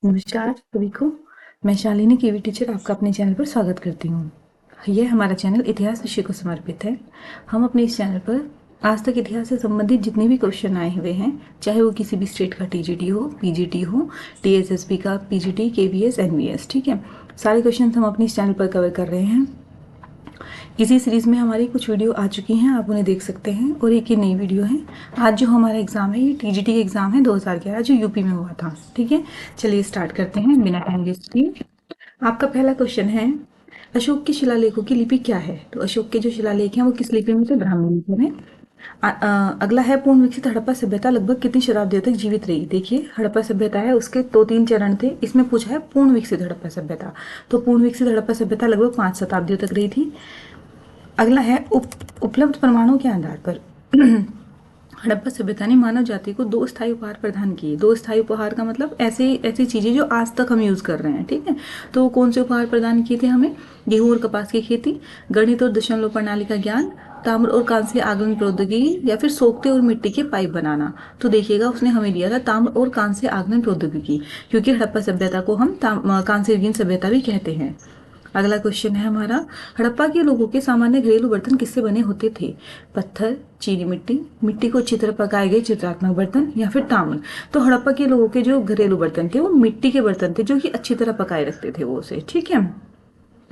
नमस्कार सभी को। मैं शालिनी केवी टीचर आपका अपने चैनल पर स्वागत करती हूँ। यह हमारा चैनल इतिहास विषय को समर्पित है। हम अपने इस चैनल पर आज तक इतिहास से संबंधित जितने भी क्वेश्चन आए हुए हैं, चाहे वो किसी भी स्टेट का टीजीटी हो, पीजीटी हो, टीएसएसबी का पीजीटी, केवीएस, एनवीएस, ठीक है, सारे क्वेश्चन हम अपने इस चैनल पर कवर कर रहे हैं। इसी सीरीज में हमारी कुछ वीडियो आ चुकी हैं, आप उन्हें देख सकते हैं, और एक ये नई वीडियो है। आज जो हमारा एग्जाम है ये टीजीटी एग्जाम है 2011 जो यूपी में हुआ था। ठीक है, चलिए स्टार्ट करते हैं बिना टाइम वेस्ट किए। आपका पहला क्वेश्चन है, अशोक के शिलालेखों की लिपि क्या है? तो अशोक के जो शिलालेख हैं वो किस लिपि में थे? ब्राह्मी लिपि में। अगला है, पूर्ण विकसित हड़प्पा सभ्यता लगभग कितनी शताब्दियों तक जीवित रही? देखिए, हड़प्पा सभ्यता है, उसके 2-3 चरण थे। इसमें पूछा है पूर्ण विकसित हड़प्पा सभ्यता, तो पूर्ण विकसित हड़प्पा सभ्यता लगभग 5 शताब्दियों तक रही थी। अगला है, उपलब्ध प्रमाणों के आधार पर हड़प्पा सभ्यता ने मानव जाति को 2 स्थायी उपहार प्रदान किए। 2 स्थायी उपहार का मतलब ऐसी ऐसी चीजें जो आज तक हम यूज कर रहे हैं। ठीक है, तो कौन से उपहार प्रदान किए थे हमें? गेहूं और कपास की खेती, गणित और दशमलव प्रणाली का ज्ञान, ताम्र और कांस्य आगमन प्रौद्योगिकी, या फिर सोखते और मिट्टी के पाइप बनाना। तो देखिएगा, उसने हमें दिया था ताम्र और कांस्य आगमन प्रौद्योगिकी, क्योंकि हड़प्पा सभ्यता को हम कांस्य युगीन सभ्यता भी कहते हैं। अगला क्वेश्चन है हमारा, हड़प्पा के लोगों के सामान्य घरेलू बर्तन किससे बने होते थे? पत्थर, चीनी मिट्टी, मिट्टी को अच्छी तरह पकाए गए चित्रात्मक बर्तन, या फिर ताम्र। तो हड़प्पा के लोगों के जो घरेलू बर्तन थे वो मिट्टी के बर्तन थे, जो कि अच्छी तरह पकाए रखते थे वो उसे। ठीक है,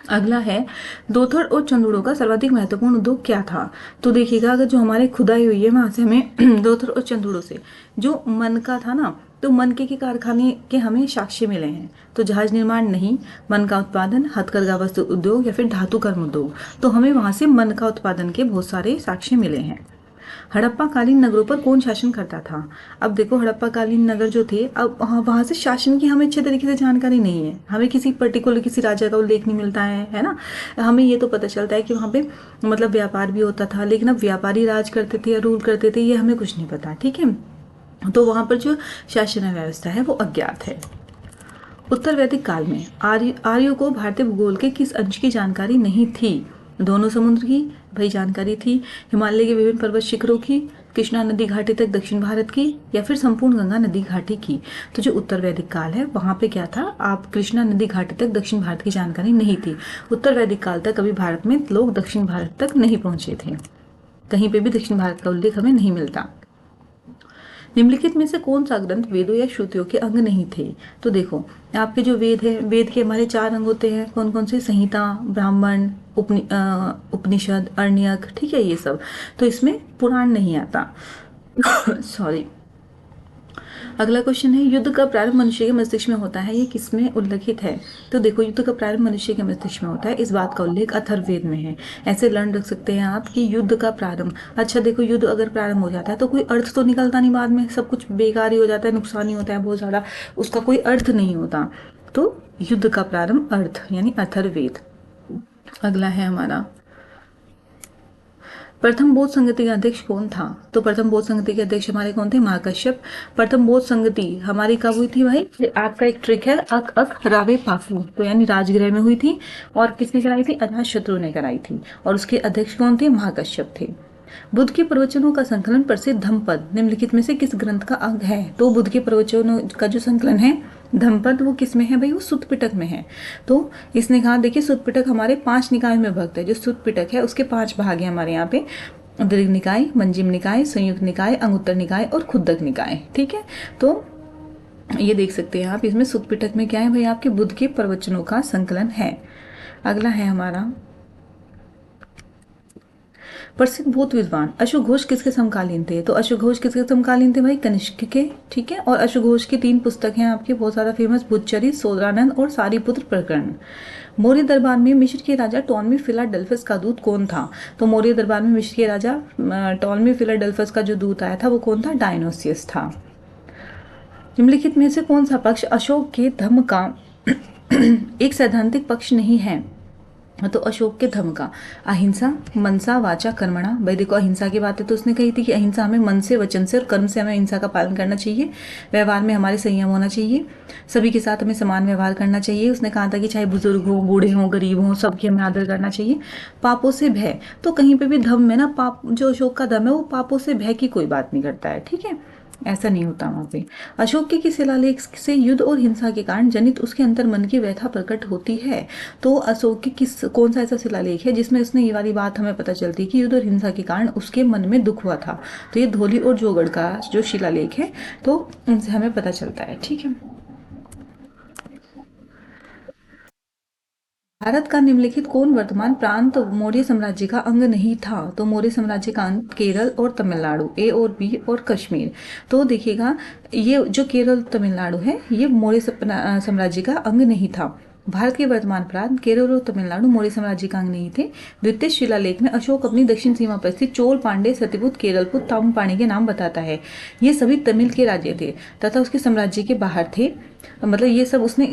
अगला है, दोथर और चंदूड़ों का सर्वाधिक महत्वपूर्ण उद्योग क्या था? तो देखिएगा, अगर जो हमारे खुदाई हुई है वहां से हमें दोथर और चंदूड़ों से जो मनका था ना, तो मनके के कारखाने के हमें साक्ष्य मिले हैं। तो जहाज निर्माण नहीं, मन का उत्पादन, हथकरघा वस्त्र उद्योग, या फिर धातु कर्म उद्योग, तो हमें वहां से मन का उत्पादन के बहुत सारे साक्ष्य मिले हैं। हड़प्पा कालीन नगरों पर कौन शासन करता था? अब देखो, हड़प्पा कालीन नगर जो थे, अब वहां से शासन की हमें अच्छे तरीके से जानकारी नहीं है। हमें किसी पर्टिकुलर किसी राजा का उल्लेख नहीं मिलता है ना। हमें ये तो पता चलता है कि वहां पे मतलब व्यापार भी होता था, लेकिन अब व्यापारी राज करते थे या रूल करते थे, ये हमें कुछ नहीं पता। ठीक है, तो वहां पर जो शासन व्यवस्था है वो अज्ञात है। उत्तर वैदिक काल में आर्यों को भारतीय भूगोल के किस अंश की जानकारी नहीं थी? दोनों समुद्र की भाई जानकारी थी, हिमालय के विभिन्न पर्वत शिखरों की, कृष्णा नदी घाटी तक दक्षिण भारत की, या फिर संपूर्ण गंगा नदी घाटी की। तो जो उत्तर वैदिक काल है वहां पे क्या था, आप कृष्णा नदी घाटी तक दक्षिण भारत की जानकारी नहीं थी। उत्तर वैदिक काल तक कभी भारत में लोग दक्षिण भारत तक नहीं पहुंचे थे, कहीं पे भी दक्षिण भारत का उल्लेख हमें नहीं मिलता। निम्नलिखित में से कौन सा ग्रंथ वेदों या श्रुतियों के अंग नहीं थे? तो देखो, आपके जो वेद है, वेद के हमारे 4 अंग होते हैं। कौन कौन से? संहिता, ब्राह्मण, उपनिषद, अरण्यक, ठीक है, ये सब। तो इसमें पुराण नहीं आता। सॉरी। अगला क्वेश्चन है, युद्ध का प्रारंभ मनुष्य के मस्तिष्क में होता है, ये किसमें उल्लेखित है? तो देखो, युद्ध का प्रारंभ मनुष्य के मस्तिष्क में होता है, इस बात का उल्लेख अथर्ववेद में है। ऐसे लर्न रख सकते हैं आप कि युद्ध का प्रारंभ। अच्छा देखो, युद्ध अगर प्रारंभ हो जाता है तो कोई अर्थ तो निकलता नहीं, बाद में सब कुछ बेकार ही हो जाता है, नुकसान ही होता है बहुत ज्यादा, उसका कोई अर्थ नहीं होता। तो युद्ध का प्रारंभ अर्थ यानी अथर्ववेद। अगला है हमारा, प्रथम बौद्ध संगति का अध्यक्ष कौन था? तो प्रथम बौद्ध संगति के अध्यक्ष हमारे कौन थे? महाकश्यप। प्रथम बौद्ध संगति हमारी कब हुई थी भाई? आपका एक ट्रिक है, अक अक रावे पाकू, तो यानी राजगृह में हुई थी। और किसने कराई थी? अजातशत्रु ने कराई थी। और उसके अध्यक्ष कौन थे? महाकश्यप थे। बुद्ध के प्रवचनों का संकलन प्रसिद्ध धम्मपद निम्नलिखित में से किस ग्रंथ का अंग है? तो बुद्ध के प्रवचनों का जो संकलन है धम्मपद, वो किस में है भाई? वो सुत्त पिटक में है। तो इसने कहा, देखिए, सुत्त पिटक हमारे 5 निकाय में विभक्त है। जो सुत्त पिटक है उसके 5 भाग हैं हमारे यहाँ पे, दीर्घ निकाय, मंजिम निकाय, संयुक्त निकाय, अंगुत्तर निकाय और खुद्दक निकाय। ठीक है, तो ये देख सकते हैं आप, इसमें सुत्त पिटक में क्या है भाई? आपके बुद्ध के प्रवचनों का संकलन है। अगला है हमारा, प्रसिद्ध बौद्ध विद्वान अशोक घोष किसके समकालीन थे? तो अशोक घोष किसके समकालीन थे भाई? कनिष्क के। ठीक है, और अशोक घोष की 3 पुस्तक हैं आपके बहुत ज्यादा फेमस, बुद्धचरित, सोदरानंद और सारीपुत्र प्रकरण। मौर्य दरबार में मिस्र के राजा टॉलमी फिलाडेल्फस का दूत कौन था? तो मौर्य दरबार में मिस्र के राजा टॉलमी फिलाडेल्फस का जो दूत आया था वो कौन था? डायनोसियस था। निम्नलिखित में से कौन सा पक्ष अशोक के धर्म का एक सैद्धांतिक पक्ष नहीं है? तो अशोक के धर्म का अहिंसा, मनसा, वाचा, कर्मणा। भाई देखो, अहिंसा की बातें तो उसने कही थी कि अहिंसा हमें मन से, वचन से और कर्म से हमें अहिंसा का पालन करना चाहिए। व्यवहार में हमारे संयम होना चाहिए, सभी के साथ हमें समान व्यवहार करना चाहिए। उसने कहा था कि चाहे बुजुर्ग हो, बूढ़े हो, गरीब हो, सबकी हमें आदर करना चाहिए। पापों से भय, तो कहीं पे भी धर्म में ना, पाप जो अशोक का धर्म है वो पापों से भय की कोई बात नहीं करता है। ठीक है, ऐसा नहीं होता वहाँ पे। अशोक के शिलालेख से युद्ध और हिंसा के कारण जनित उसके अंतर मन की व्यथा प्रकट होती है। तो अशोक के किस कौन सा ऐसा शिलालेख है जिसमें उसने ये वाली बात हमें पता चलती है कि युद्ध और हिंसा के कारण उसके मन में दुख हुआ था। तो ये धौली और जोगढ़ का जो शिलालेख है, तो उनसे हमें पता चलता है। ठीक है। भारत का निम्नलिखित कौन वर्तमान प्रांत मौर्य साम्राज्य का अंग नहीं था? तो मौर्य साम्राज्य का अंग केरल और तमिलनाडु, ए और बी और कश्मीर। तो देखिएगा, ये जो केरल तमिलनाडु है ये मौर्य साम्राज्य का अंग नहीं था। भारत के वर्तमान प्रांत केरल और तमिलनाडु मौर्य साम्राज्य का अंग नहीं थे। द्वितीय शिलालेख में अशोक अपनी दक्षिण सीमा पर स्थित चोल, पांड्य, सत्यपुत, केरलपुत, ताम्रपाणी के नाम बताता है। ये सभी तमिल के राज्य थे तथा उसके साम्राज्य के बाहर थे। मतलब ये सब उसने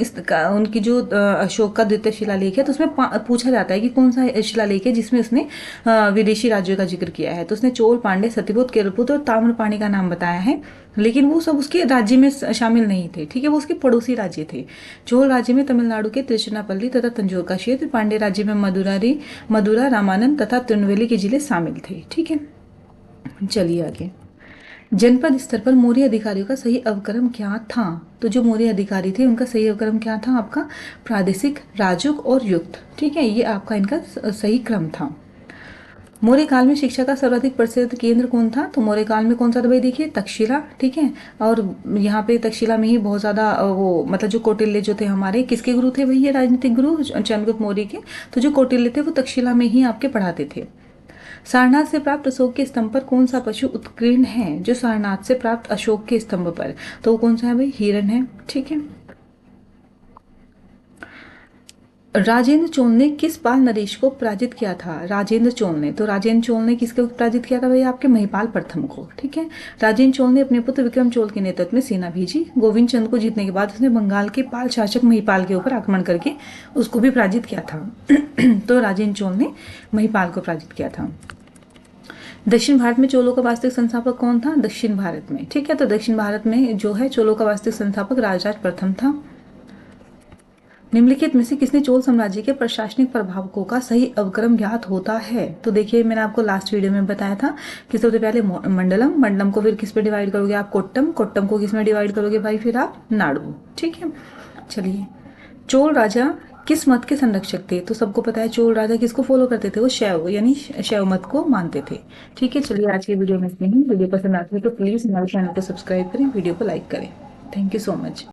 उनकी जो अशोक का द्वितीय शिलालेख है, तो उसमें पूछा जाता है कि कौन सा शिलालेख है जिसमें उसने विदेशी राज्यों का जिक्र किया है। तो उसने चोल, पांड्य, सत्यपुत, केरलपुत और ताम्रपाणी का नाम बताया है, लेकिन वो सब उसके राज्य में शामिल नहीं थे। ठीक है, वो उसके पड़ोसी राज्य थे। चोल राज्य में तमिलनाडु के तिरुचिरापल्ली तथा तंजौर का क्षेत्र, पांड्य राज्य में मदुरा, रामानंद तथा तिरुनेलवेली के जिले शामिल थे। ठीक है, चलिए आगे। जनपद स्तर पर मौर्य अधिकारियों का सही अवक्रम क्या था? तो जो मौर्य अधिकारी थे उनका सही अवक्रम क्या था आपका? प्रादेशिक, राजुक और युक्त। ठीक है, ये आपका इनका सही क्रम था। मौर्य काल में शिक्षा का सर्वाधिक प्रसिद्ध केंद्र कौन था? तो मौर्य काल में कौन सा था भाई? देखिए, तक्षशिला। ठीक है, और यहाँ पे तक्षशिला में ही बहुत ज्यादा वो मतलब जो कौटिल्य जो थे हमारे, किसके गुरु थे भैया? राजनीतिक गुरु चंद्रगुप्त मौर्य के। तो जो कौटिल्य थे वो तक्षशिला में ही आपके पढ़ाते थे। सारनाथ से प्राप्त अशोक के स्तंभ पर कौन सा पशु उत्कीर्ण है? जो सारनाथ से प्राप्त अशोक के स्तंभ पर, तो वो कौन सा है भाई? हिरण है। ठीक है। राजेंद्र चोल ने किस पाल नरेश को पराजित किया था? राजेंद्र चोल ने, तो राजेंद्र चोल ने किसको पराजित किया था भाई? आपके महिपाल प्रथम को। ठीक है, राजेंद्र चोल ने अपने पुत्र विक्रम चोल के नेतृत्व में सेना भेजी। गोविंद चंद को जीतने के बाद उसने बंगाल के पाल शासक महिपाल के ऊपर आक्रमण करके उसको भी पराजित किया था। तो राजेंद्र चोल ने महिपाल को पराजित किया था। दक्षिण भारत में चोलों का वास्तविक संस्थापक कौन था? दक्षिण भारत में। ठीक है, तो दक्षिण भारत में जो है चोलों का वास्तविक संस्थापक राजराज प्रथम था। निम्नलिखित में से किसने चोल साम्राज्य के प्रशासनिक प्रभावकों का सही अवक्रम ज्ञात होता है? तो देखिए, मैंने आपको लास्ट वीडियो में बताया था कि सबसे पहले मंडलम को फिर किस पे डिवाइड करोगे आप? कोट्टम को किस में डिवाइड करोगे भाई? फिर आप नाडु। ठीक है, चलिए। चोल राजा किस मत के संरक्षक थे? तो सबको पता है चोल राजा किसको फॉलो करते थे? वो शैव यानी शैव मत को मानते थे। ठीक है, चलिए आज की वीडियो में इतनी ही। वीडियो पसंद आती है तो प्लीज हमारे चैनल को सब्सक्राइब करें, वीडियो को लाइक करें। Thank you so much.